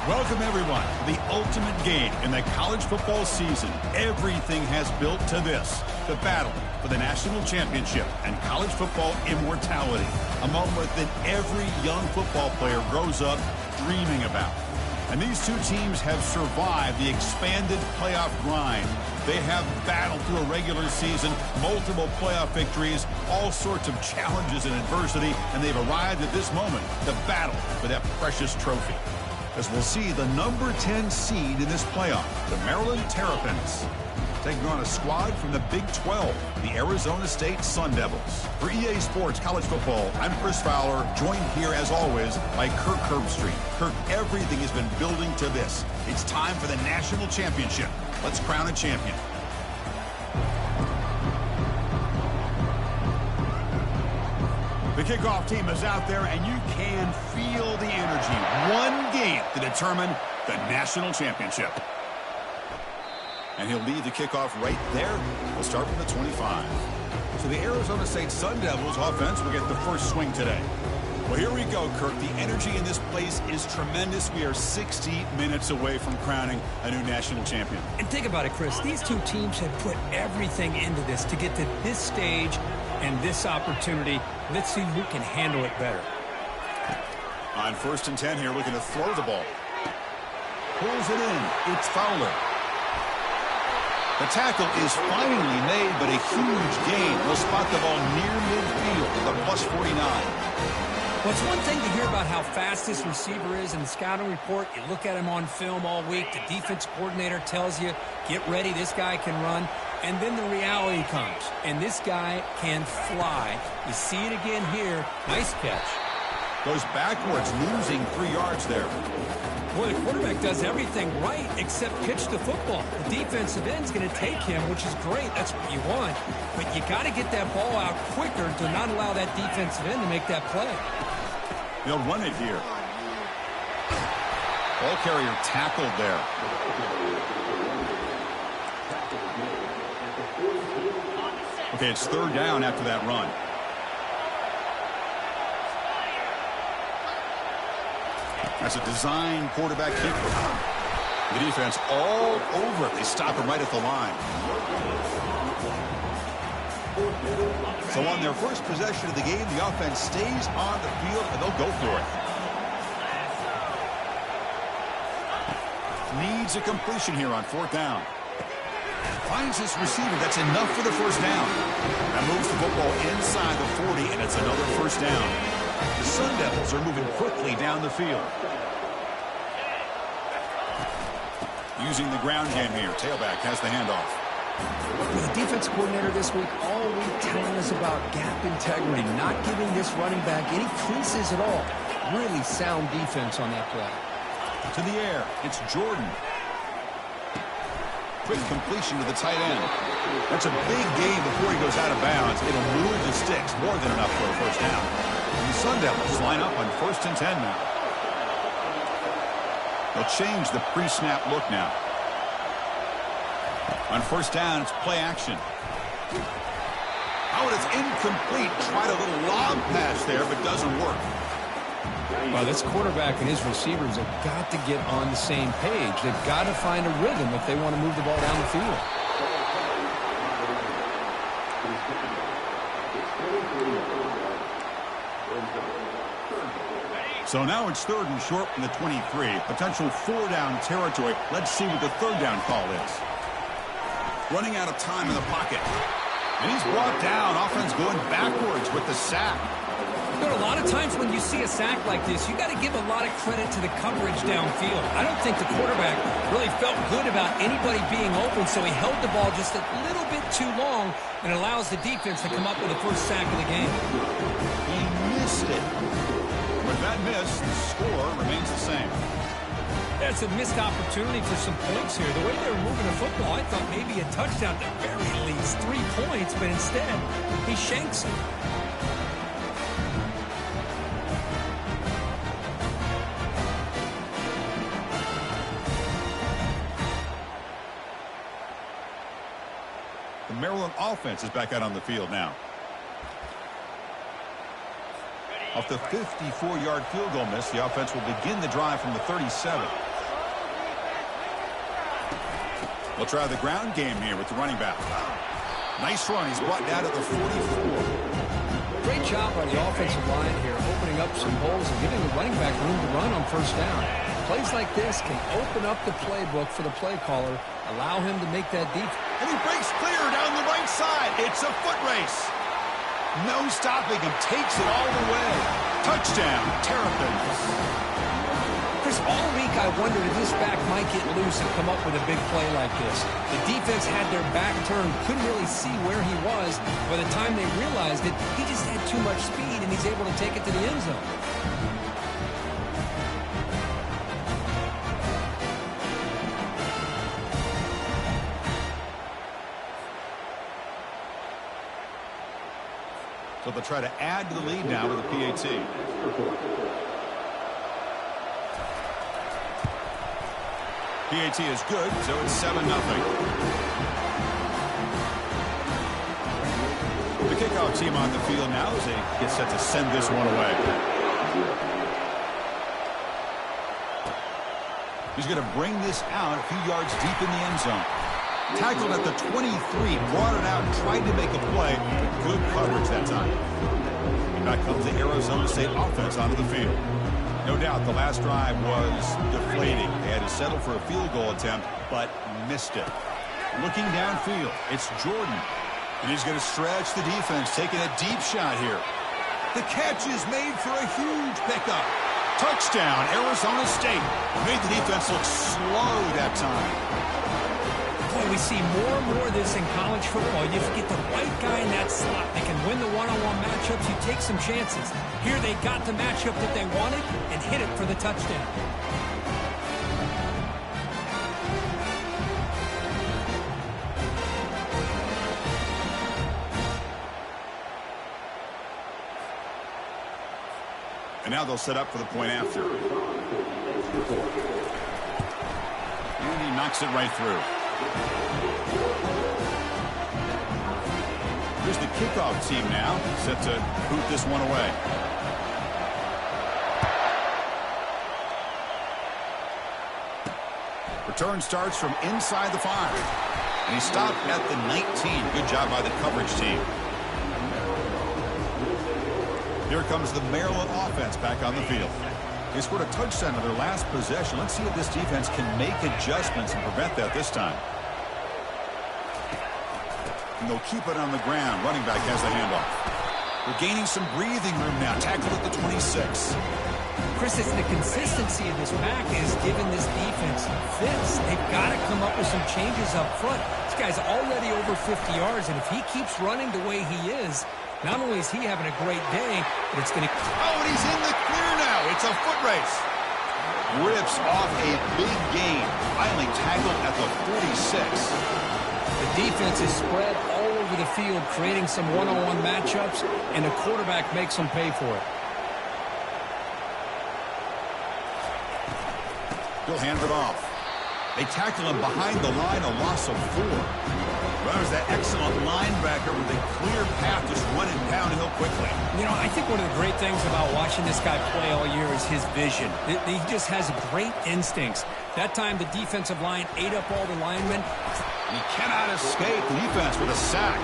Welcome, everyone, to the ultimate game in the college football season. Everything has built to this, the battle for the national championship and college football immortality, a moment that every young football player grows up dreaming about. And these two teams have survived the expanded playoff grind. They have battled through a regular season, multiple playoff victories, all sorts of challenges and adversity, and they've arrived at this moment, the battle for that precious trophy. As we'll see the number 10 seed in this playoff, the Maryland Terrapins, taking on a squad from the Big 12, the Arizona State Sun Devils. For EA Sports College Football, I'm Chris Fowler, joined here as always by Kirk Herbstreit. Kirk, everything has been building to this. It's time for the national championship. Let's crown a champion. The kickoff team is out there, and you can feel the energy. One game to determine the national championship. And he'll lead the kickoff right there. We'll start from the 25. So the Arizona State Sun Devils offense will get the first swing today. Well, here we go, Kirk. The energy in this place is tremendous. We are 60 minutes away from crowning a new national champion. And think about it, Chris. These two teams have put everything into this to get to this stage and this opportunity. Let's see who can handle it better. On 1st and 10 here, looking to throw the ball. Pulls it in. It's Fowler. The tackle is finally made, but a huge gain. They'll spot the ball near midfield at the plus 49. Well, it's one thing to hear about how fast this receiver is in the scouting report. You look at him on film all week. The defense coordinator tells you, get ready, this guy can run. And then the reality comes, and this guy can fly. You see it again here. Nice catch. Goes backwards, losing 3 yards there. Boy, the quarterback does everything right except pitch the football. The defensive end's going to take him, which is great. That's what you want. But you got to get that ball out quicker to not allow that defensive end to make that play. They'll run it here. Ball carrier tackled there. Okay, it's 3rd down after that run. That's a design quarterback keeper. The defense all over it. They stop him right at the line. So on their first possession of the game, the offense stays on the field, and they'll go for it. Needs a completion here on 4th down. Finds his receiver. That's enough for the first down. That moves the football inside the 40, and it's another first down. The Sun Devils are moving quickly down the field. Using the ground game here. Tailback has the handoff. The defense coordinator this week all week telling us about gap integrity, not giving this running back any creases at all. Really sound defense on that play. To the air. It's Jordan. Quick completion to the tight end. That's a big gain before he goes out of bounds. It'll move the sticks. More than enough for a first down. And the Sun Devils line up on 1st and 10 now. They'll change the pre-snap look now. On 1st down, it's play action. Oh, and it's incomplete. Tried a little lob pass there, but doesn't work. Well, this quarterback and his receivers have got to get on the same page. They've got to find a rhythm if they want to move the ball down the field. So now it's 3rd and short from the 23. Potential 4-down territory. Let's see what the 3rd down call is. Running out of time in the pocket. And he's brought down. Offense going backwards with the sack. You know, a lot of times when you see a sack like this, you got to give a lot of credit to the coverage downfield. I don't think the quarterback really felt good about anybody being open, so he held the ball just a little bit too long and allows the defense to come up with the first sack of the game. He missed it. With that miss, the score remains the same. That's a missed opportunity for some points here. The way they were moving the football, I thought maybe a touchdown, at the very least 3 points, but instead, he shanks it. The Maryland offense is back out on the field now. Off the 54-yard field goal miss, the offense will begin the drive from the 37. We'll try the ground game here with the running back. Nice run. He's brought down at the 44. Great job by the offensive line here, opening up some holes and giving the running back room to run on first down. Plays like this can open up the playbook for the play caller, allow him to make that deep. And he breaks clear down the right side. It's a foot race. No stopping him. Takes it all the way. Touchdown, Terrapins. Chris, all week I wondered if this back might get loose and come up with a big play like this. The defense had their back turned, couldn't really see where he was. By the time they realized it, he just had too much speed, and he's able to take it to the end zone. So they'll try to add to the lead now with a PAT. PAT is good, so it's 7-0. The kickoff team on the field now as they get set to send this one away. He's going to bring this out a few yards deep in the end zone. Tackled at the 23, brought it out, tried to make a play, but good coverage that time. And back comes the Arizona State offense onto the field. No doubt the last drive was deflating. They had to settle for a field goal attempt, but missed it. Looking downfield, it's Jordan. And he's going to stretch the defense, taking a deep shot here. The catch is made for a huge pickup. Touchdown, Arizona State. Made the defense look slow that time. Boy, we see more and more of this in college football. You get the right guy in that slot. They can win the one-on-one matchups. You take some chances. Here they got the matchup that they wanted and hit it for the touchdown. And now they'll set up for the point after. And he knocks it right through. Here's the kickoff team now, set to boot this one away. Return starts from inside the 5. And he stopped at the 19. Good job by the coverage team. Here comes the Maryland offense back on the field. They scored a touchdown on their last possession. Let's see if this defense can make adjustments and prevent that this time. And they'll keep it on the ground. Running back has the handoff. They're gaining some breathing room now. Tackled at the 26. Chris, it's the consistency of this back is giving this defense fits. They've got to come up with some changes up front. This guy's already over 50 yards, and if he keeps running the way he is, not only is he having a great day, but it's going to... Oh, and he's in the clear now. It's a foot race. Rips off a big gain. Finally tackled at the 46. The defense is spread all over the field, creating some one-on-one matchups, and the quarterback makes them pay for it. He'll hand it off. They tackle him behind the line, a loss of 4. There's that excellent linebacker with a clear path, just running downhill quickly. You know, I think one of the great things about watching this guy play all year is his vision. He just has great instincts. That time, the defensive line ate up all the linemen. He cannot escape the defense with a sack.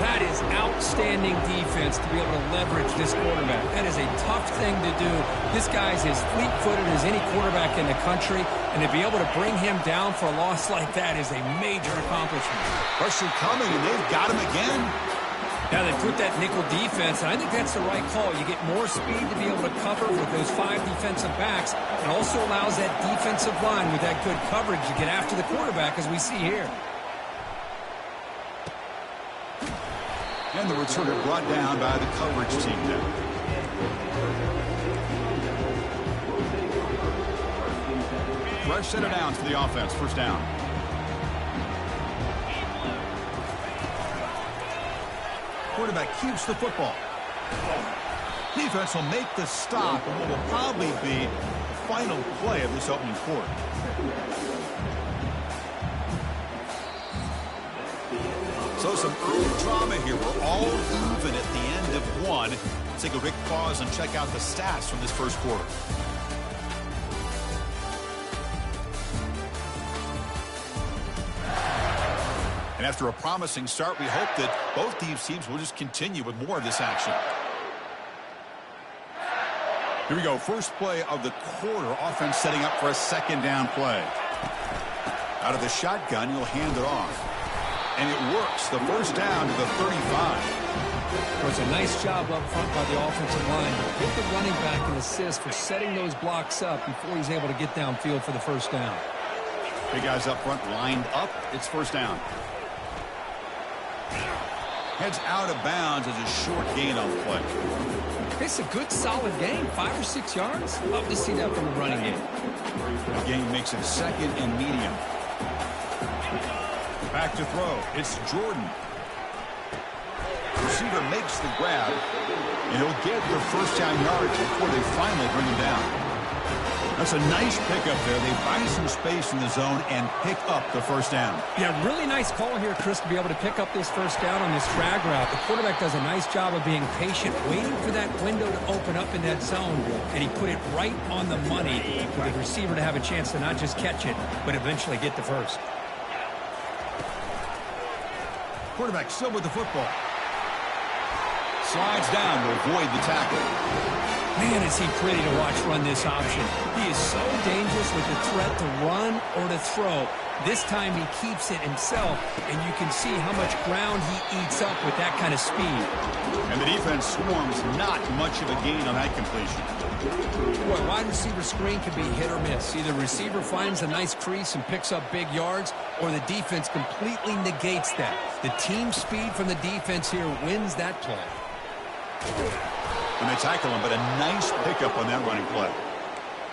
That is outstanding defense to be able to leverage this quarterback. That is a tough thing to do. This guy's as fleet-footed as any quarterback in the country, and to be able to bring him down for a loss like that is a major accomplishment. Pressure coming, and they've got him again. Now they put that nickel defense, and I think that's the right call. You get more speed to be able to cover with those 5 defensive backs, and also allows that defensive line with that good coverage to get after the quarterback, as we see here. And the returner brought down by the coverage team now. Fresh set of downs for the offense. First down. Quarterback keeps the football. Defense will make the stop, and what will probably be the final play of this opening quarter. So some early drama here. We're all even at the end of one. Let's take a quick pause and check out the stats from this first quarter. And after a promising start, we hope that both these teams will just continue with more of this action. Here we go. First play of the quarter. Offense setting up for a second down play. Out of the shotgun, he'll hand it off. And it works. The first down to the 35. It was a nice job up front by the offensive line to get the running back an assist for setting those blocks up before he's able to get downfield for the first down. Big guys up front lined up. It's first down. Heads out of bounds as a short gain on the play. It's a good, solid game. 5 or 6 yards. Love to see that from the running game. The game makes it second and medium. Back to throw. It's Jordan. Receiver makes the grab, and he'll get their first down yards before they finally bring him down. That's a nice pickup there. They buy some space in the zone and pick up the first down. Yeah, really nice call here, Chris, to be able to pick up this first down on this drag route. The quarterback does a nice job of being patient, waiting for that window to open up in that zone, and he put it right on the money for the receiver to have a chance to not just catch it, but eventually get the first. Quarterback still with the football. Slides down to avoid the tackle. Man, is he pretty to watch run this option. He is so dangerous with the threat to run or to throw. This time he keeps it himself, and you can see how much ground he eats up with that kind of speed. And the defense swarms not much of a gain on that completion. Boy, wide receiver screen can be hit or miss. Either receiver finds a nice crease and picks up big yards, or the defense completely negates that. The team speed from the defense here wins that play. And they tackle him, but a nice pickup on that running play.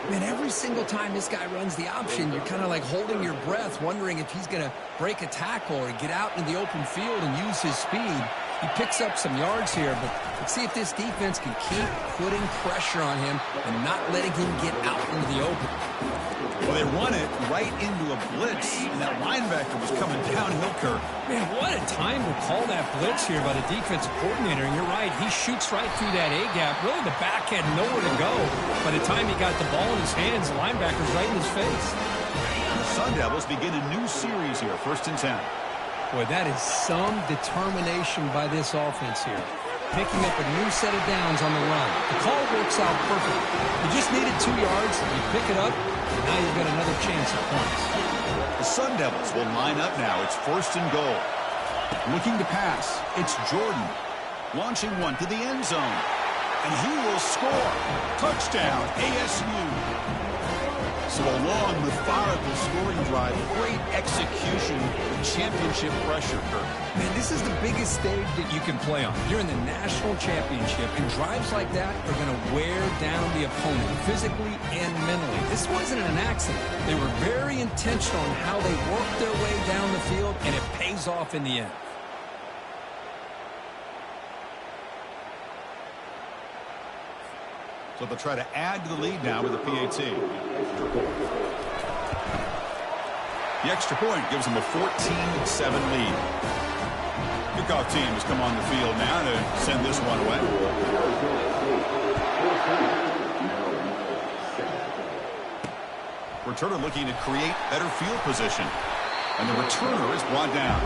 Man, every single time this guy runs the option, you're kind of like holding your breath, wondering if he's going to break a tackle or get out into the open field and use his speed. He picks up some yards here, but let's see if this defense can keep putting pressure on him and not letting him get out into the open. Well, they run it right into a blitz, and that linebacker was coming downhill, Kirk. Man, what a time to call that blitz here by the defensive coordinator. And you're right, he shoots right through that A-gap. Really, the back had nowhere to go. By the time he got the ball in his hands, the linebacker's right in his face. And the Sun Devils begin a new series here, 1st and 10. Boy, that is some determination by this offense here. Picking up a new set of downs on the run. The call works out perfect. You just needed 2 yards, you pick it up, and now you've got another chance at points. The Sun Devils will line up now. It's 1st and goal. Looking to pass. It's Jordan. Launching one to the end zone. And he will score. Touchdown, ASU. So a long, methodical scoring drive. Great execution. Championship pressure, Kirk. Man, this is the biggest stage that you can play on. You're in the national championship, and drives like that are going to wear down the opponent physically and mentally. This wasn't an accident. They were very intentional in how they worked their way down the field, and it pays off in the end. So they'll try to add to the lead now with a PAT. The extra point gives them a 14-7 lead. Kickoff team has come on the field now to send this one away. Returner looking to create better field position. And the returner is brought down.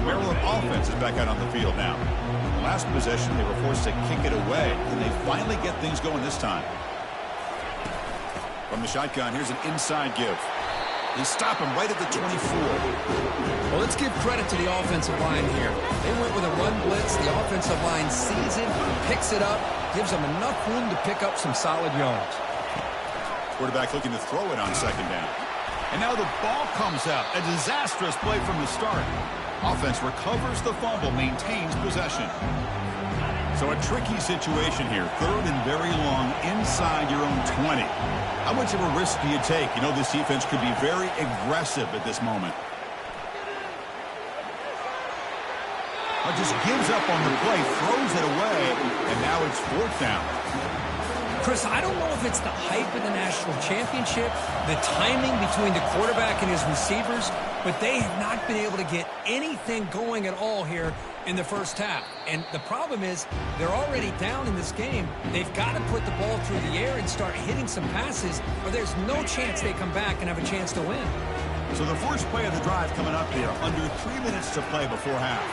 Maryland offense is back out on the field now. Last possession, they were forced to kick it away, and they finally get things going this time. From the shotgun, here's an inside give. They stop him right at the 24. Well, let's give credit to the offensive line here. They went with a run blitz. The offensive line sees it, picks it up, gives them enough room to pick up some solid yards. Quarterback looking to throw it on 2nd down. And now the ball comes out. A disastrous play from the start. Offense recovers the fumble, maintains possession. So a tricky situation here. 3rd and very long inside your own 20. How much of a risk do you take? You know this defense could be very aggressive at this moment. Just gives up on the play, throws it away, and now it's 4th down. Chris, I don't know if it's the hype of the national championship, the timing between the quarterback and his receivers, but they have not been able to get anything going at all here, in the first half. And the problem is they're already down in this game. They've got to put the ball through the air and start hitting some passes, or there's no chance they come back and have a chance to win. So the first play of the drive coming up here. Under 3 minutes to play before half.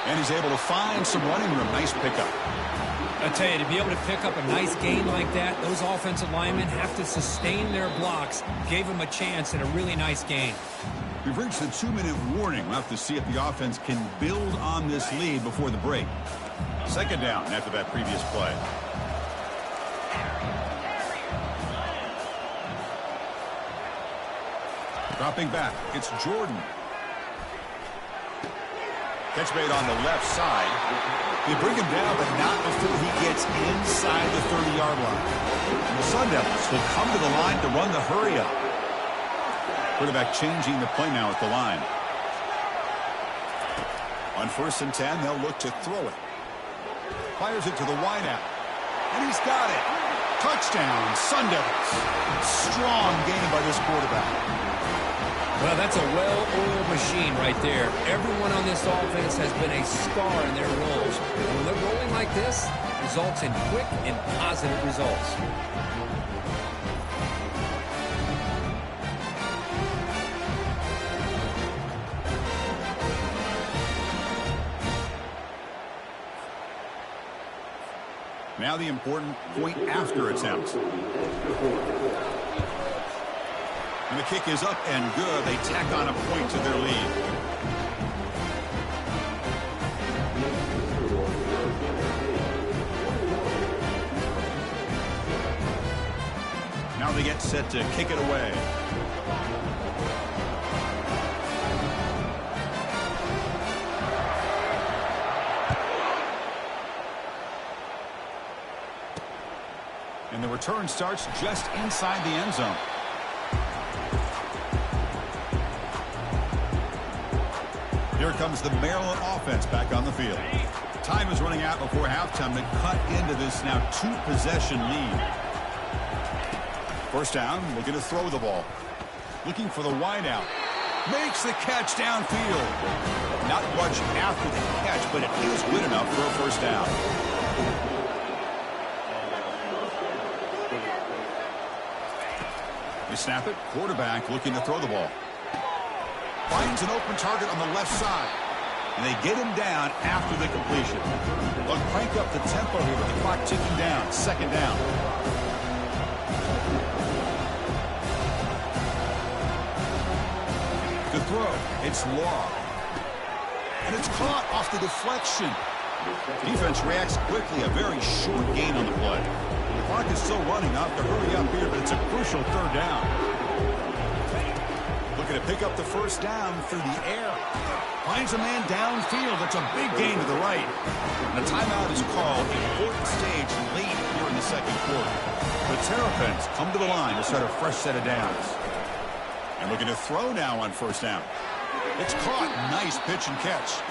And he's able to find some running room. Nice pickup. I tell you, to be able to pick up a nice gain like that, those offensive linemen have to sustain their blocks. Gave him a chance and a really nice gain. We've reached the 2-minute warning. We'll have to see if the offense can build on this lead before the break. Second down after that previous play. Dropping back, it's Jordan. Catch made on the left side. They bring him down, but not before he gets inside the 30-yard line. And the Sun Devils will come to the line to run the hurry-up. Quarterback changing the play now at the line. On 1st and 10, they'll look to throw it. Fires it to the wideout. And he's got it. Touchdown, Sun Devils. Strong game by this quarterback. Well, that's a well-oiled machine right there. Everyone on this offense has been a star in their roles. And when they're rolling like this, results in quick and positive results. Now the important point after attempt. And the kick is up and good. They tack on a point to their lead. Now they get set to kick it away. And the return starts just inside the end zone. Here comes the Maryland offense back on the field. Time is running out before halftime to cut into this now 2-possession lead. First down, looking to throw the ball. Looking for the wideout. Makes the catch downfield. Not much after the catch, but it is good enough for a first down. They snap it. Quarterback looking to throw the ball. Finds an open target on the left side. And they get him down after the completion. They'll crank up the tempo here with the clock ticking down. Second down. The throw. It's long. And it's caught off the deflection. Defense reacts quickly. A very short gain on the play. The clock is still running. Off to hurry up here, but it's a crucial third down. Looking to pick up the first down through the air. Finds a man downfield. It's a big gain to the right. And a timeout is called. Important stage late here in the second quarter. The Terrapins come to the line to start a fresh set of downs. And looking to throw now on first down. It's caught. Nice pitch and catch.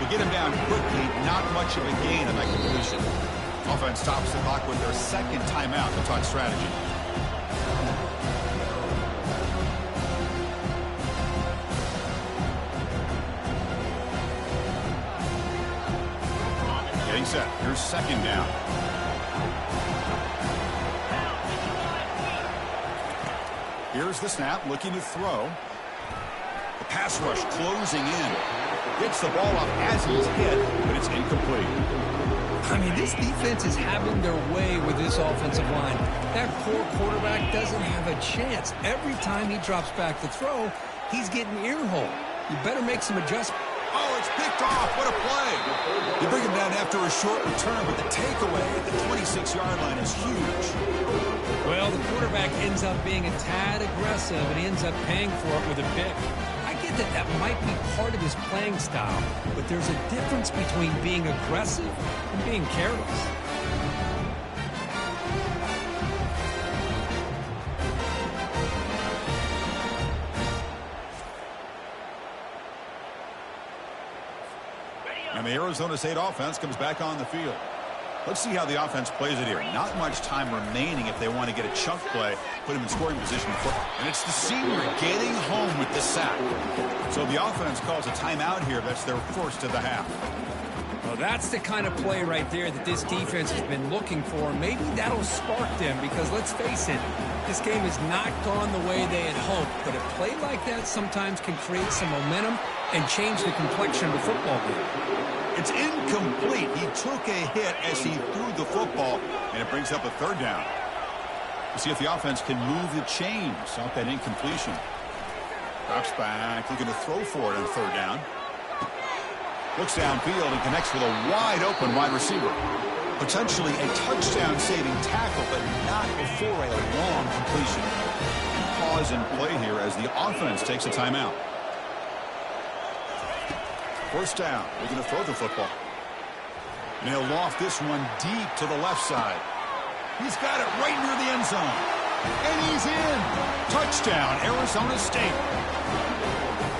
To get him down quickly, not much of a gain on that completion. Offense stops the clock with their second timeout to talk strategy. Getting set. Here's second down. Here's the snap, looking to throw. The pass rush closing in. Gets the ball up as he's hit, but it's incomplete. I mean, this defense is having their way with this offensive line. That poor quarterback doesn't have a chance. Every time he drops back to throw, he's getting earhole. You better make some adjustments. Oh, it's picked off. What a play. You bring him down after a short return, but the takeaway at the 26-yard line is huge. Well, the quarterback ends up being a tad aggressive, and he ends up paying for it with a pick. I get that that might be part of his playing style, but there's a difference between being aggressive and being careless. And the Arizona State offense comes back on the field. Let's see how the offense plays it here. Not much time remaining if they want to get a chunk play, put him in scoring position. And it's the senior getting home with the sack. So the offense calls a timeout here. That's their first of the half. Well, that's the kind of play right there that this defense has been looking for. Maybe that'll spark them because, let's face it, this game has not gone the way they had hoped. But a play like that sometimes can create some momentum and change the complexion of the football game. It's incomplete. He took a hit as he threw the football, and it brings up a third down. We'll see if the offense can move the chains off that incompletion. Drops back, looking to throw for it on third down. Looks downfield and connects with a wide-open wide receiver. Potentially a touchdown-saving tackle, but not before a long completion. Pause and play here as the offense takes a timeout. First down. We're going to throw the football. And he'll loft this one deep to the left side. He's got it right near the end zone. And he's in. Touchdown, Arizona State.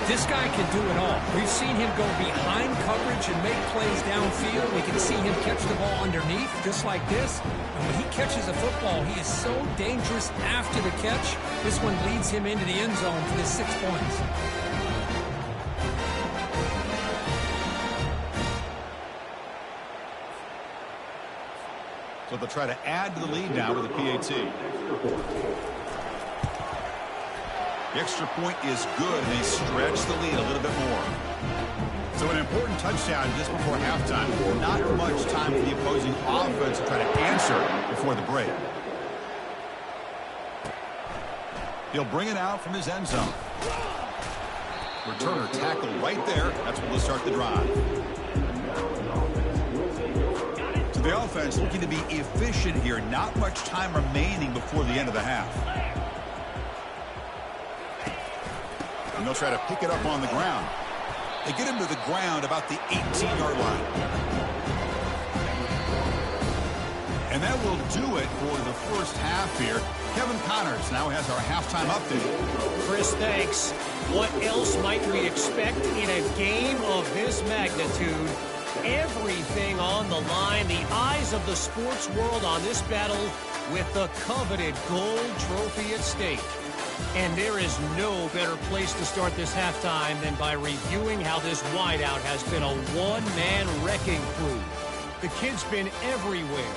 This guy can do it all. We've seen him go behind coverage and make plays downfield. We can see him catch the ball underneath, just like this. And when he catches a football, he is so dangerous after the catch. This one leads him into the end zone for the 6 points. So they'll try to add to the lead now with a PAT. The extra point is good, and they stretch the lead a little bit more. So an important touchdown just before halftime. Not much time for the opposing offense to try to answer before the break. He'll bring it out from his end zone. Returner tackle right there. That's what will start the drive. So the offense looking to be efficient here. Not much time remaining before the end of the half. And they'll try to pick it up on the ground. They get him to the ground about the 18-yard line. And that will do it for the first half here. Kevin Connors now has our halftime update. Chris, thanks. What else might we expect in a game of this magnitude? Everything on the line. The eyes of the sports world on this battle with the coveted gold trophy at stake. And there is no better place to start this halftime than by reviewing how this wideout has been a one-man wrecking crew. The kid's been everywhere.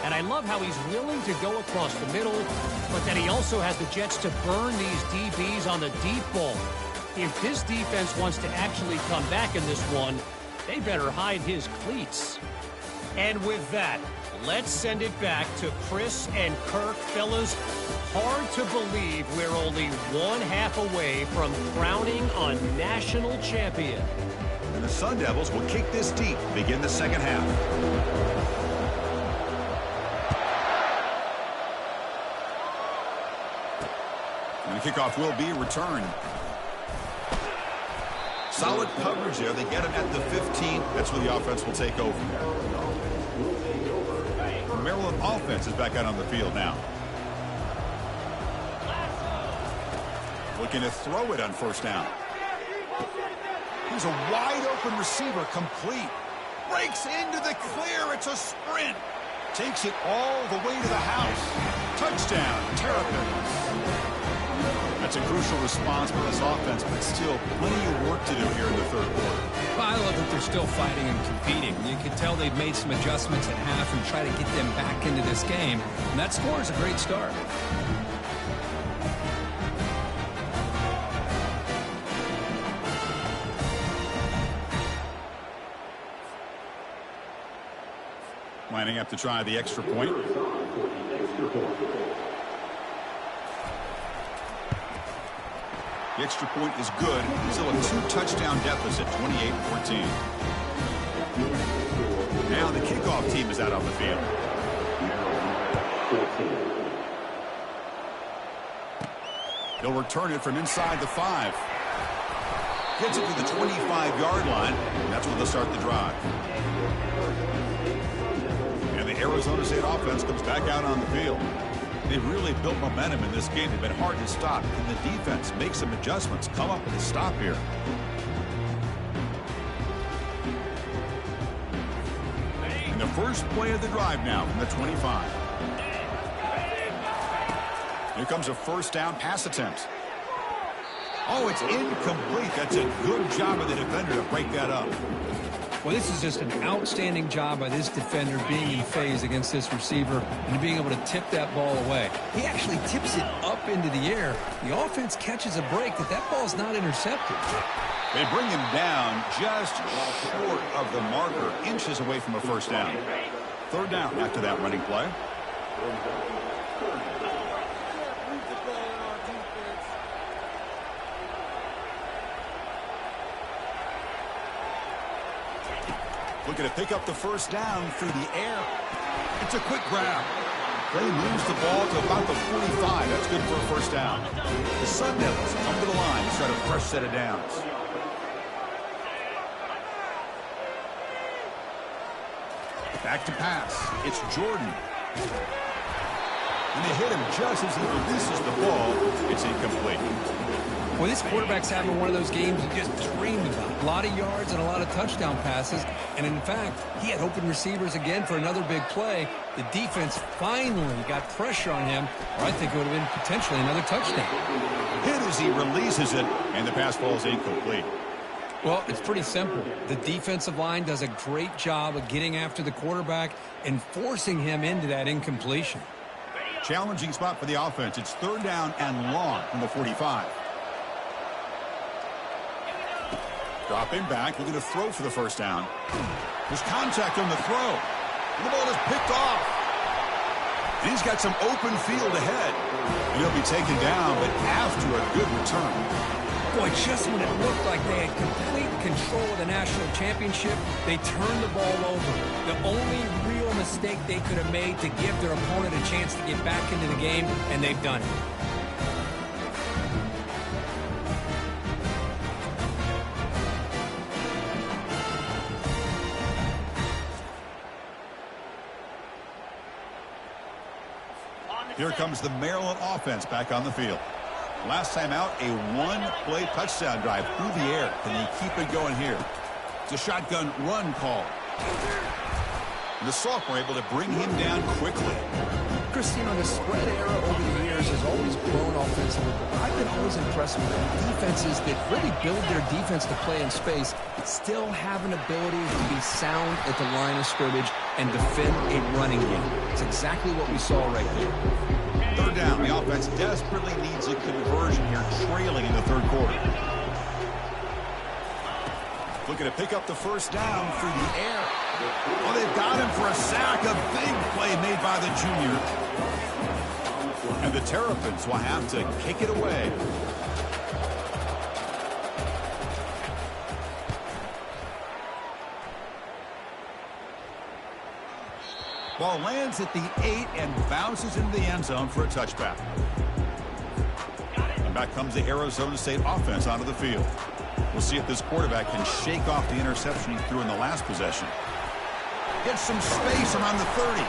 And I love how he's willing to go across the middle, but that he also has the jets to burn these DBs on the deep ball. If this defense wants to actually come back in this one, they better hide his cleats. And with that, let's send it back to Chris and Kirk. Fellas, hard to believe we're only one half away from crowning a national champion. And the Sun Devils will kick this deep to begin the second half. And the kickoff will be returned. Solid coverage there. They get him at the 15. That's where the offense will take over. The Maryland offense is back out on the field now. Looking to throw it on first down. Here's a wide open receiver, complete. Breaks into the clear. It's a sprint. Takes it all the way to the house. Touchdown, Terrapins. That's a crucial response by this offense, but still plenty of work to do here in the third quarter. Well, I love that they're still fighting and competing. You can tell they've made some adjustments at half and try to get them back into this game. And that score is a great start. Lining up to try the extra point. The extra point is good. Still a 2-touchdown deficit, 28-14. Now the kickoff team is out on the field. They'll return it from inside the 5. Gets it to the 25-yard line, and that's where they'll start the drive. And the Arizona State offense comes back out on the field. They've really built momentum in this game. They've been hard to stop. Can the defense make some adjustments? Come up with a stop here. And they'll First play of the drive now from the 25. Here comes a first down pass attempt. Oh, it's incomplete. That's a good job of the defender to break that up. Well, this is just an outstanding job by this defender being in phase against this receiver and being able to tip that ball away. He actually tips it up into the air. The offense catches a break that ball's not intercepted. They bring him down just short of the marker, inches away from a first down. Third down after that running play. Looking to pick up the first down through the air. It's a quick grab. They moves the ball to about the 45. That's good for a first down. The Sun Devils come to the line to start a fresh set of downs. Back to pass. It's Jordan. And they hit him just as he releases the ball. It's incomplete. Well, this quarterback's having one of those games he just dreamed about. A lot of yards and a lot of touchdown passes. And, in fact, he had open receivers again for another big play. The defense finally got pressure on him, or I think it would have been potentially another touchdown. Hit as he releases it, and the pass ball is incomplete. Well, it's pretty simple. The defensive line does a great job of getting after the quarterback and forcing him into that incompletion. Challenging spot for the offense. It's third down and long from the 45. Dropping back, looking to throw for the first down. There's contact on the throw. And the ball is picked off. And he's got some open field ahead. And he'll be taken down, but after a good return. Boy, just when it looked like they had complete control of the national championship, they turned the ball over. The only real mistake they could have made to give their opponent a chance to get back into the game, and they've done it. Here comes the Maryland offense back on the field. Last time out, a one-play touchdown drive through the air. Can they keep it going here? It's a shotgun run call. And the sophomore able to bring him down quickly. Christine, the spread era over the years has always grown offensively, but I've been always impressed with defenses that really build their defense to play in space, but still have an ability to be sound at the line of scrimmage and defend a running game. It's exactly what we saw right here. Third down. The offense desperately needs a conversion here, trailing in the third quarter. Looking to pick up the first down through the air. Oh, they've got him for a sack. A big play made by the junior. And the Terrapins will have to kick it away. Ball lands at the 8 and bounces into the end zone for a touchback. And back comes the Arizona State offense onto the field. We'll see if this quarterback can shake off the interception he threw in the last possession. Gets some space around the 30.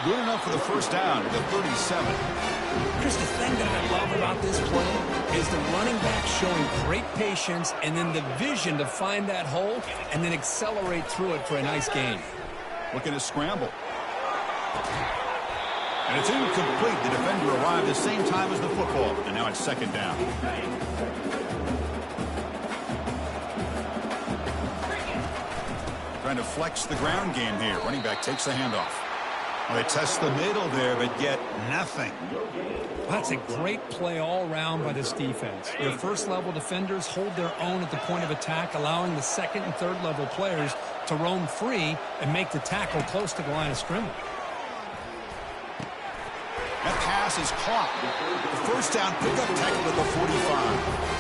Good enough for the first down at the 37. Chris, the thing that I love about this play is the running back showing great patience and then the vision to find that hole and then accelerate through it for a nice gain. Looking to scramble. And it's incomplete. The defender arrived the same time as the football. And now it's second down. Trying to flex the ground game here. Running back takes the handoff. Well, they test the middle there, but get nothing. Well, that's a great play all around by this defense. Their first-level defenders hold their own at the point of attack, allowing the second- and third-level players to roam free and make the tackle close to the line of scrimmage. That pass is caught. The first down pickup tackle at the 45.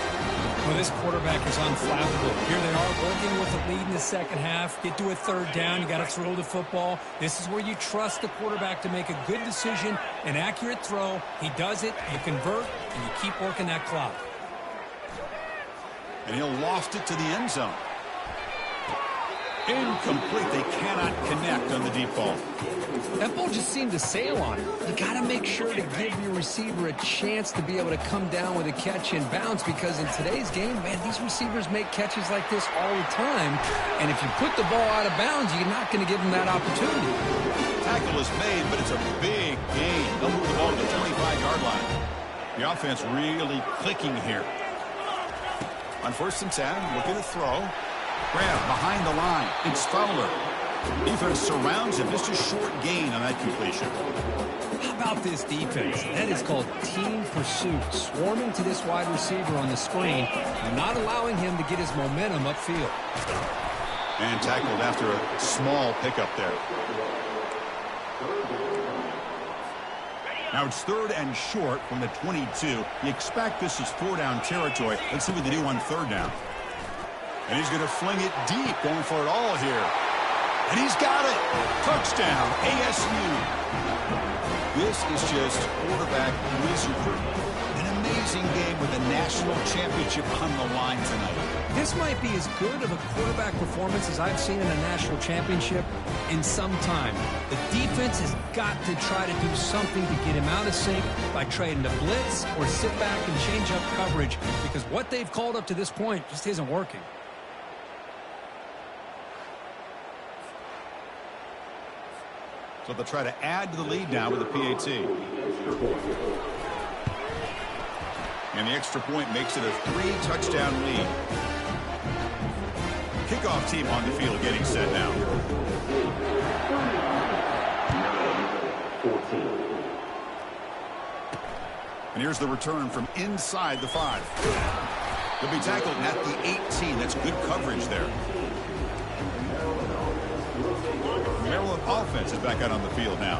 Well, this quarterback is unflappable. Here they are working with the lead in the second half. Get to a third down. You got to throw the football. This is where you trust the quarterback to make a good decision, an accurate throw. He does it, you convert, and you keep working that clock. And he'll loft it to the end zone. Incomplete. They cannot connect on the deep ball. That ball just seemed to sail on it. You got to make sure to give your receiver a chance to be able to come down with a catch and bounce, because in today's game, man, these receivers make catches like this all the time. And if you put the ball out of bounds, you're not going to give them that opportunity. Tackle is made, but it's a big gain. They'll move the ball to the 25-yard line. The offense really clicking here. On 1st and 10, looking to throw. Grab behind the line. It's Fowler. Defense surrounds him. Just a short gain on that completion. How about this defense? That is called team pursuit. Swarming to this wide receiver on the screen and not allowing him to get his momentum upfield. And tackled after a small pickup there. Now it's 3rd and short from the 22. You expect this is 4-down territory. Let's see what they do on 3rd down. And he's going to fling it deep, going for it all here. And he's got it. Touchdown, ASU. This is just quarterback wizardry. An amazing game with a national championship on the line tonight. This might be as good of a quarterback performance as I've seen in a national championship in some time. The defense has got to try to do something to get him out of sync by trading the blitz or sit back and change up coverage, because what they've called up to this point just isn't working. So they'll try to add to the lead now with a PAT. And the extra point makes it a 3-touchdown lead. Kickoff team on the field getting set now. And here's the return from inside the 5. He'll be tackled at the 18. That's good coverage there. Maryland offense is back out on the field now.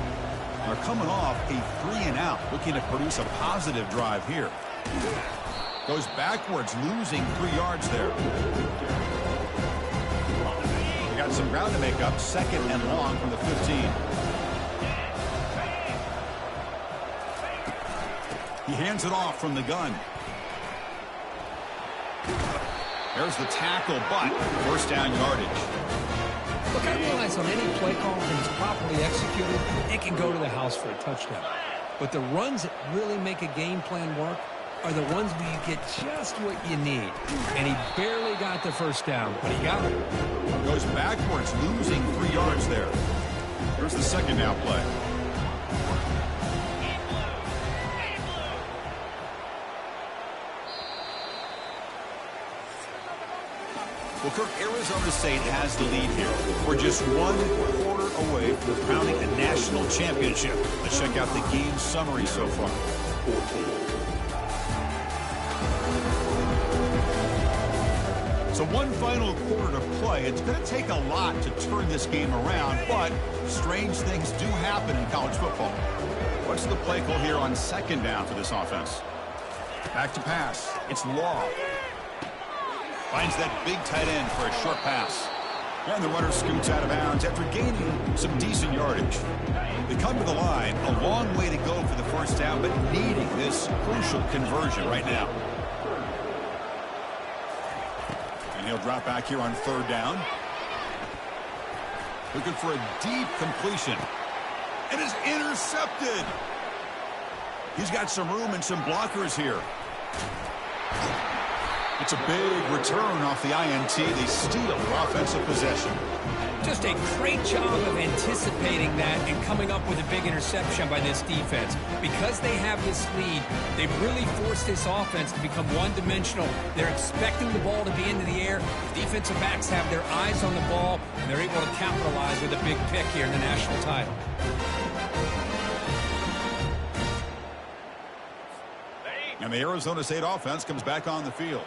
They're coming off a 3-and-out, looking to produce a positive drive here. Goes backwards, losing 3 yards there. They got some ground to make up. 2nd and long from the 15. He hands it off from the gun. There's the tackle, but 1st down yardage. Look, I realize on any play call that is properly executed, it can go to the house for a touchdown. But the runs that really make a game plan work are the ones where you get just what you need. And he barely got the 1st down, but he got it. Goes backwards, losing 3 yards there. Here's the 2nd down play. Well, Kirk, Arizona State has the lead here. We're just 1 quarter away from crowning a national championship. Let's check out the game summary so far. So 1 final quarter to play. It's going to take a lot to turn this game around, but strange things do happen in college football. What's the play call here on 2nd down for this offense? Back to pass. It's Law. Finds that big tight end for a short pass. And the runner scoots out of bounds after gaining some decent yardage. They come to the line. A long way to go for the 1st down, but needing this crucial conversion right now. And he'll drop back here on 3rd down. Looking for a deep completion. And it's intercepted. He's got some room and some blockers here. It's a big return off the INT. They steal the offensive possession. Just a great job of anticipating that and coming up with a big interception by this defense. Because they have this lead, they've really forced this offense to become one-dimensional. They're expecting the ball to be into the air. The defensive backs have their eyes on the ball, and they're able to capitalize with a big pick here in the national title. And the Arizona State offense comes back on the field.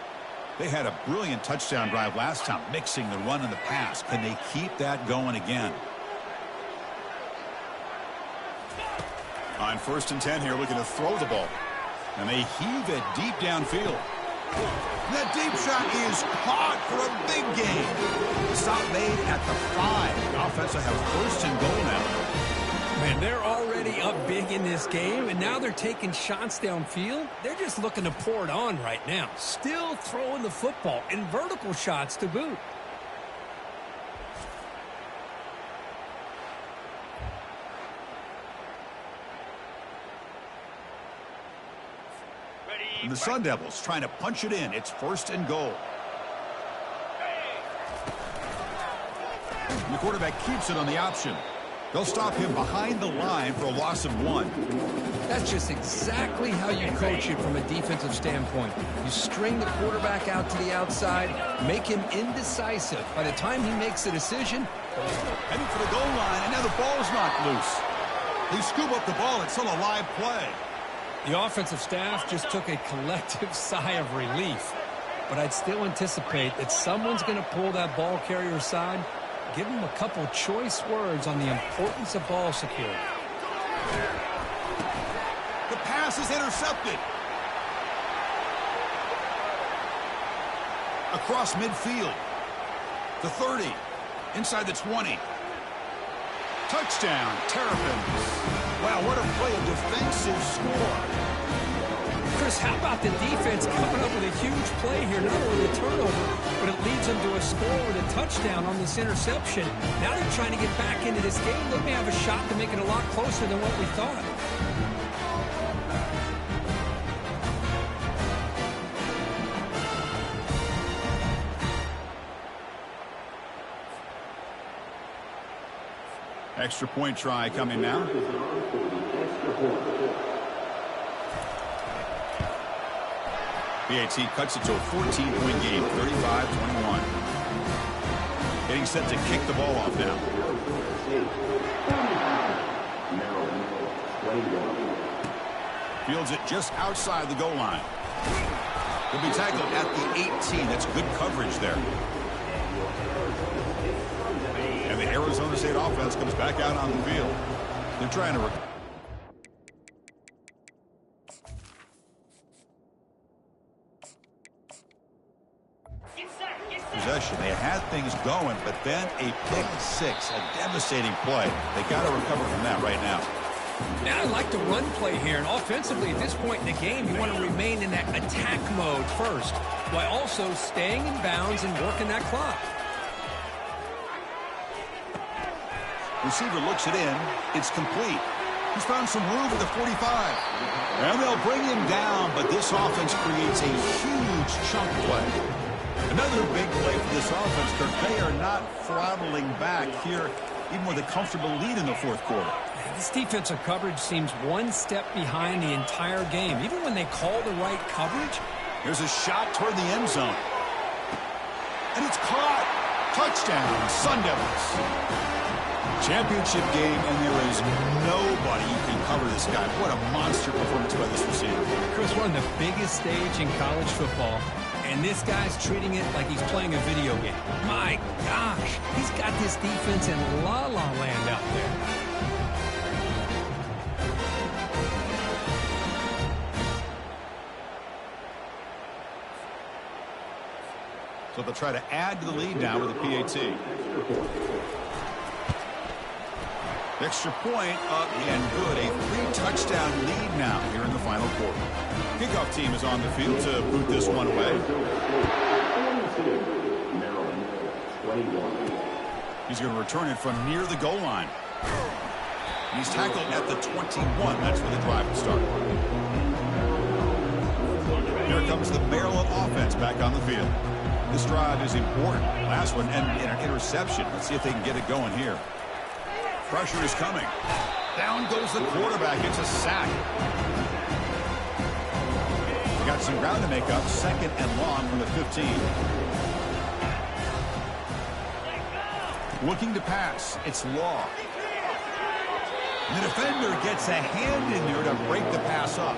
They had a brilliant touchdown drive last time, mixing the run and the pass. Can they keep that going again? On 1st and 10 here, looking to throw the ball. And they heave it deep downfield. That deep shot is caught for a big gain. Stop made at the 5. The offense will have 1st and goal now. Man, they're already up big in this game, and now they're taking shots downfield. They're just looking to pour it on right now. Still throwing the football, and vertical shots to boot. And the Sun Devils trying to punch it in. It's 1st and goal. And the quarterback keeps it on the option. They'll stop him behind the line for a loss of 1. That's just exactly how you coach it from a defensive standpoint. You string the quarterback out to the outside, make him indecisive. By the time he makes a decision, heading for the goal line, and now the ball's knocked loose. They scoop up the ball. It's still a live play. the offensive staff just took a collective sigh of relief. But I'd still anticipate that someone's going to pull that ball carrier aside, give him a couple choice words on the importance of ball security. The pass is intercepted. Across midfield. The 30. Inside the 20. Touchdown, Terrapins. Wow, what a play, a defensive score. Chris, how about the defense coming up with a huge play here? Not only the turnover, but it leads them to a score with a touchdown on this interception. Now they're trying to get back into this game. They may have a shot to make it a lot closer than what we thought. Extra point try coming now. PAT cuts it to a 14-point game, 35-21. Getting set to kick the ball off now. Fields it just outside the goal line. He'll be tackled at the 18. That's good coverage there. And the Arizona State offense comes back out on the field. They're trying to... possession. They had things going, but then a pick six, a devastating play. They got to recover from that right now. Now I like the run play here, and offensively at this point in the game, you want to remain in that attack mode first, while also staying in bounds and working that clock. Receiver looks it in. It's complete. He's found some room at the 45. And they'll bring him down, but this offense creates a huge chunk play. Another big play for this offense, Kirk. They are not throttling back here, even with a comfortable lead in the fourth quarter. This defensive coverage seems one step behind the entire game. Even when they call the right coverage. Here's a shot toward the end zone. And it's caught. Touchdown, Sun Devils. Championship game, and there is nobody who can cover this guy. What a monster performance by this receiver. Chris, we're on the biggest stage in college football, and this guy's treating it like he's playing a video game. My gosh, he's got this defense in la-la land out there. So they'll try to add to the lead now with a PAT. Extra point up and good. A 3-touchdown lead now here in the final quarter. Kickoff team is on the field to boot this one away. He's going to return it from near the goal line. He's tackled at the 21. That's where the drive will start. Here comes the Maryland offense back on the field. This drive is important. Last one ended in an interception. Let's see if they can get it going here. Pressure is coming. Down goes the quarterback. It's a sack. They got some ground to make up. 2nd and long from the 15. Looking to pass. It's Law. The defender gets a hand in there to break the pass up.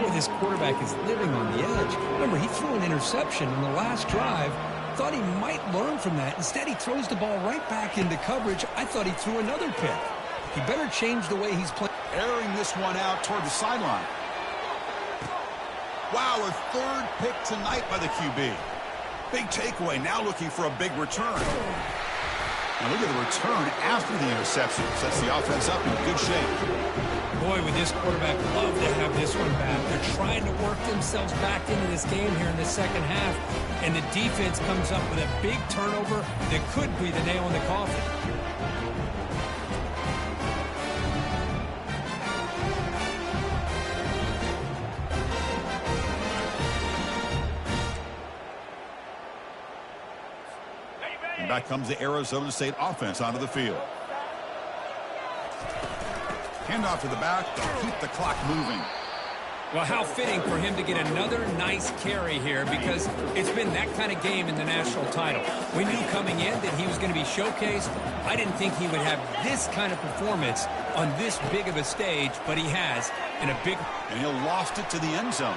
Boy, this quarterback is living on the edge. Remember, he threw an interception in the last drive. Thought he might learn from that. Instead, he throws the ball right back into coverage. I thought he threw another pick. He better change the way he's playing. Airing this one out toward the sideline. Wow, a 3rd pick tonight by the QB. Big takeaway, now looking for a big return. Now look at the return after the interception. Sets the offense up in good shape. Boy, would this quarterback love to have this one back. They're trying to work themselves back into this game here in the second half. And the defense comes up with a big turnover that could be the nail in the coffin. Back comes the Arizona State offense onto the field. Handoff to the back. They'll keep the clock moving. Well, how fitting for him to get another nice carry here, because it's been that kind of game in the national title. We knew coming in that he was going to be showcased. I didn't think he would have this kind of performance on this big of a stage, but he has in a big... And he'll lost it to the end zone.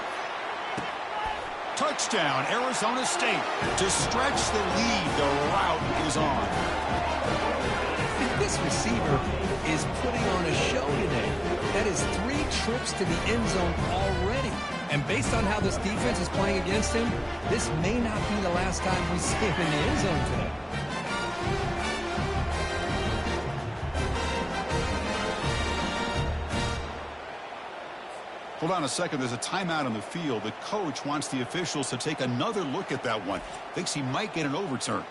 Touchdown, Arizona State. To stretch the lead, the route is on. This receiver is putting on a show today. That is 3 trips to the end zone already. And based on how this defense is playing against him, this may not be the last time we see him in the end zone today. Hold on a second. There's a timeout on the field. The coach wants the officials to take another look at that one. Thinks he might get an overturn.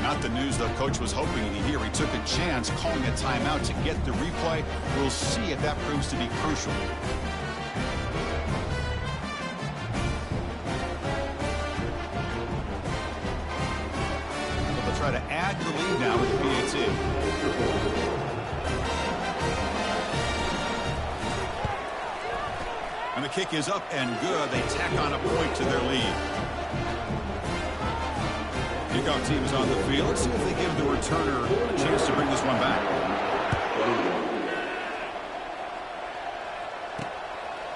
Not the news the coach was hoping to hear. He took a chance calling a timeout to get the replay. We'll see if that proves to be crucial. They'll try to add to the lead now with the PAT. And the kick is up and good. They tack on a point to their lead. Kickoff team is on the field. Let's see if they give the returner a chance to bring this one back.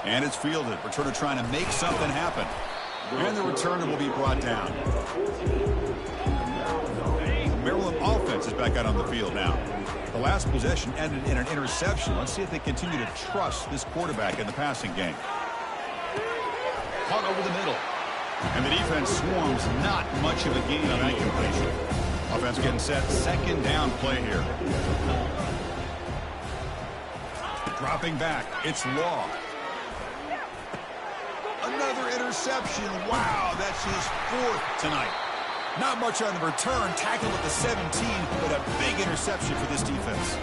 And it's fielded. Returner trying to make something happen. And the returner will be brought down. Maryland offense is back out on the field now. The last possession ended in an interception. Let's see if they continue to trust this quarterback in the passing game. Caught over the middle. And the defense swarms, not much of a gain on that completion. Offense getting set, second down play here. Dropping back, it's Law. Another interception. Wow, that's his 4th tonight. Not much on the return, tackled at the 17, but a big interception for this defense.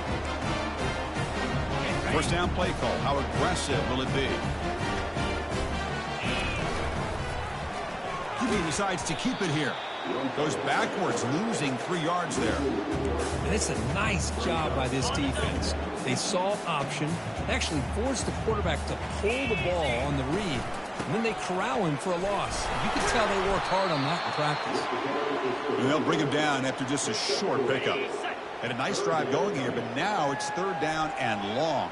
First down play call. How aggressive will it be? He decides to keep it here. Goes backwards, losing 3 yards there. And it's a nice job by this defense. They saw option, actually forced the quarterback to pull the ball on the read, and then they corral him for a loss. You can tell they worked hard on that in practice. And they'll bring him down after just a short pickup. Had a nice drive going here, but now it's 3rd down and long.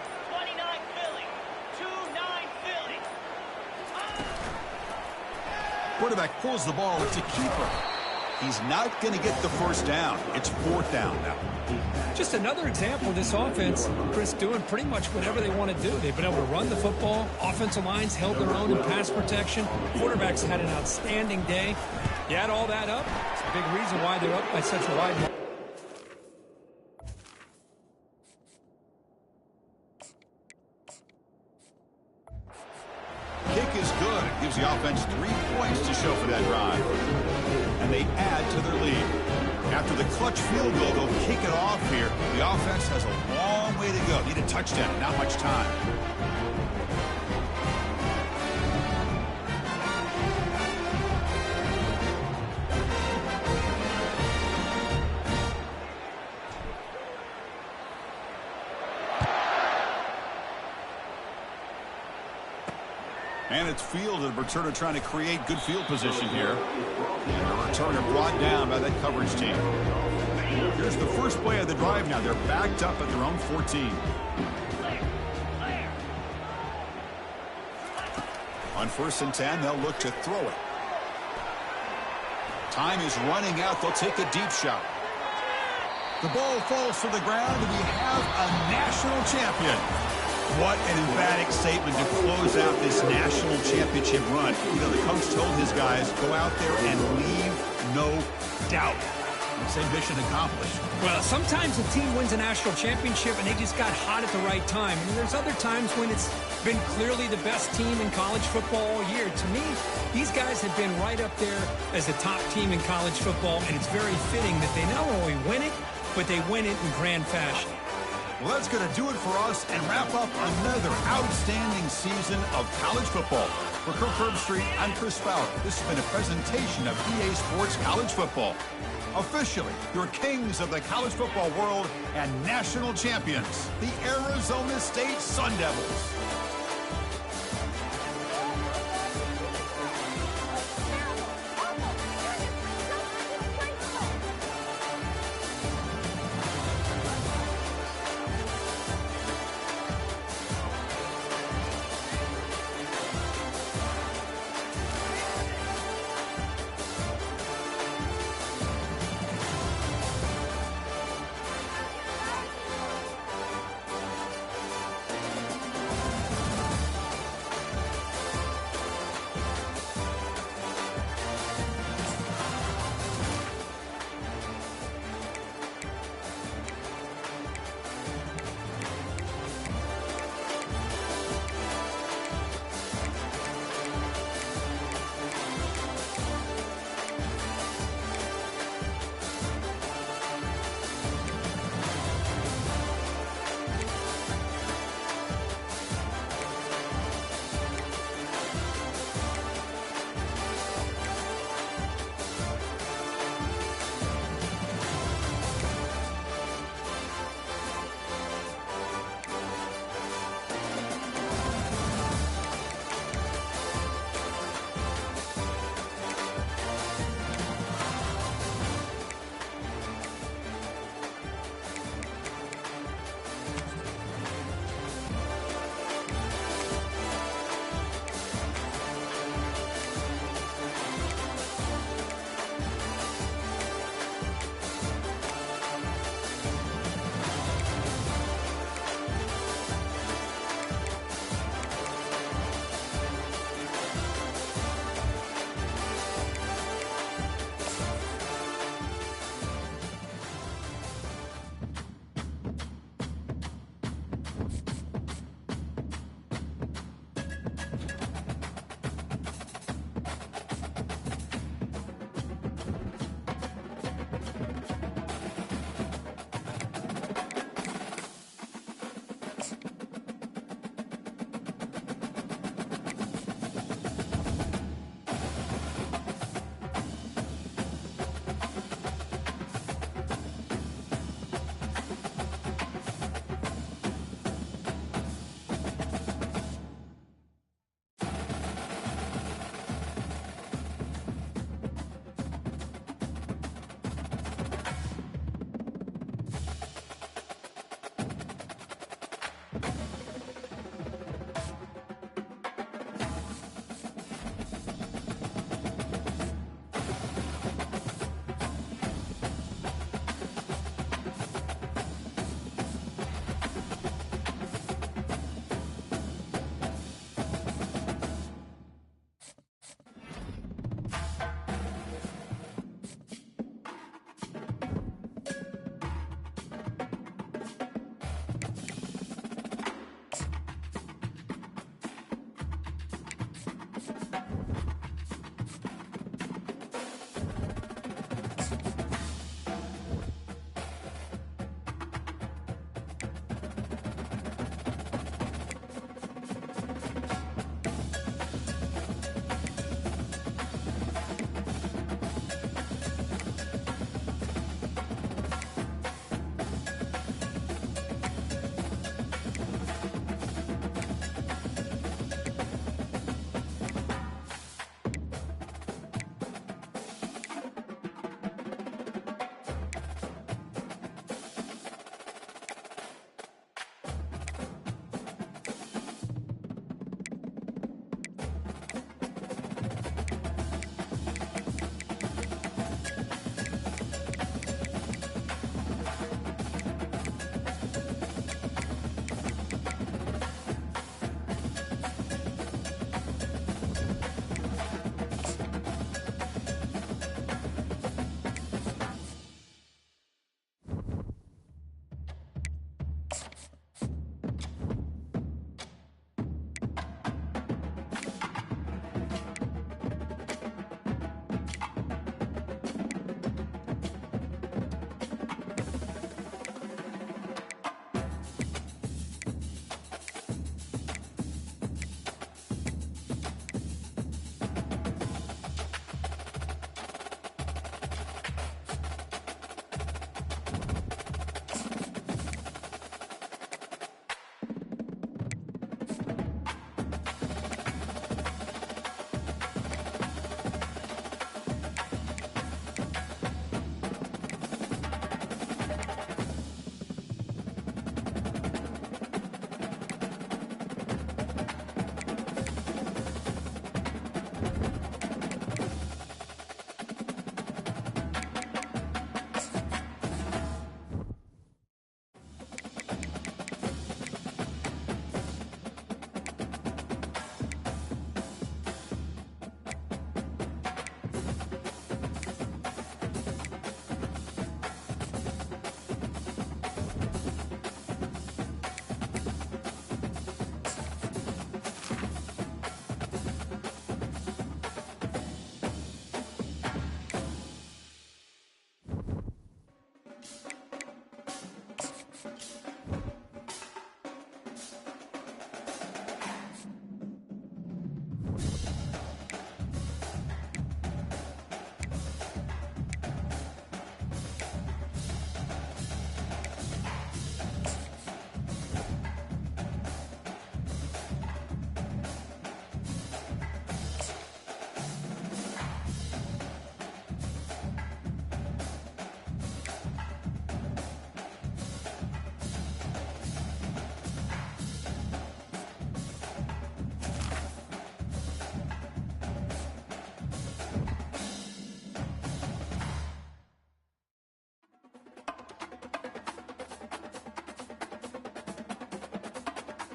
Quarterback pulls the ball to keeper. He's not going to get the first down. It's 4th down now. Just another example of this offense, Chris, doing pretty much whatever they want to do. They've been able to run the football. Offensive lines held their own in pass protection. Quarterbacks had an outstanding day. You add all that up, it's a big reason why they're up by such a wide margin. Kick is good. It gives the offense 3 points to show for that drive. And they add to their lead. After the clutch field goal, they'll kick it off here. The offense has a long way to go. Need a touchdown, not much time. And it's fielded. Returner trying to create good field position here. And the returner brought down by that coverage team. Here's the first play of the drive now. They're backed up at their own 14. On 1st and 10, they'll look to throw it. Time is running out. They'll take a deep shot. The ball falls to the ground, and we have a national champion. What an emphatic statement to close out this national championship run. You know, the coach told his guys, go out there and leave no doubt. Say mission accomplished. Well, sometimes a team wins a national championship and they just got hot at the right time. And there's other times when it's been clearly the best team in college football all year. To me, these guys have been right up there as the top team in college football, and it's very fitting that they not only win it, but they win it in grand fashion. Well, that's going to do it for us and wrap up another outstanding season of college football. For Kirk Herbstreit, I'm Chris Fowler. This has been a presentation of EA Sports College Football. Officially, your kings of the college football world and national champions, the Arizona State Sun Devils.